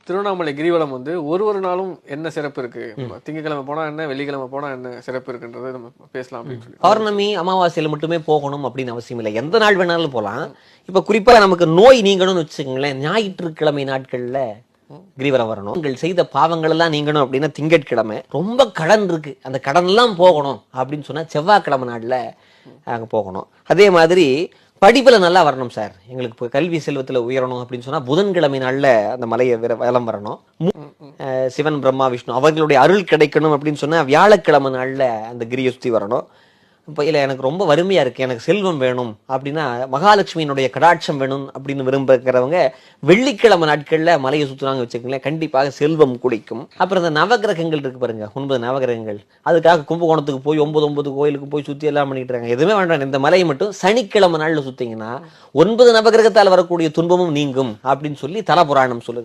திருவண்ணாமலை கிரிவலம் வந்து ஒரு நாளும் என்ன சிறப்பு இருக்கு, திங்கக்கிழமை போனா என்ன, வெள்ளிக்கிழமை போனா என்ன சிறப்பு இருக்குன்றதை நம்ம பேசலாம் அப்படின்னு சொல்லி. பௌர்ணமி அமாவாசையில மட்டுமே போகணும் அப்படின்னு அவசியம் இல்லை, எந்த நாள் வேணாலும் போகலாம். இப்ப குறிப்பா நமக்கு நோய் நீங்கணும்னு வச்சுக்கோங்களேன், ஞாயிற்றுக்கிழமை நாட்கள்ல கிரிவலம் வரணும். நீங்கள் செய்த பாவங்கள் எல்லாம் நீங்கணும் அப்படின்னா திங்கட்கிழமை. ரொம்ப கடன் இருக்கு, அந்த கடன் எல்லாம் போகணும் அப்படின்னு சொன்னா செவ்வாய்க்கிழமை நாள்ல அங்க போகணும். அதே மாதிரி படிப்புல நல்லா வரணும் சார், எங்களுக்கு இப்போ கல்வி செல்வத்துல உயரணும் அப்படின்னு சொன்னா புதன்கிழமை நாள்ல அந்த மலையை வலம் வரணும். சிவன் பிரம்மா விஷ்ணு அவர்களுடைய அருள் கிடைக்கணும் அப்படின்னு சொன்னா வியாழக்கிழமை நாள்ல அந்த கிரியை சுத்தி வரணும். இப்போ இல்லை எனக்கு ரொம்ப வறுமையா இருக்கு, எனக்கு செல்வம் வேணும் அப்படின்னா மகாலட்சுமியினுடைய கடாட்சம் வேணும் அப்படின்னு விரும்புகிறவங்க வெள்ளிக்கிழமை நாட்கள்ல மலையை சுத்துனாங்க வச்சுக்கோங்களேன், கண்டிப்பாக செல்வம் குடிக்கும். அப்புறம் இந்த நவகிரகங்கள் இருக்கு பாருங்க, 9 நவகிரகங்கள், அதுக்காக கும்பகோணத்துக்கு போய் 9 கோயிலுக்கு போய் சுத்தி எல்லாம் பண்ணிட்டு இருக்காங்க. எதுவுமே வேண்டாம், இந்த மலையை மட்டும் சனிக்கிழமை நாள்ல சுத்தீங்கன்னா 9 நவகிரகத்தால் வரக்கூடிய துன்பமும் நீங்கும் அப்படின்னு சொல்லி தல புராணம் சொல்லுது.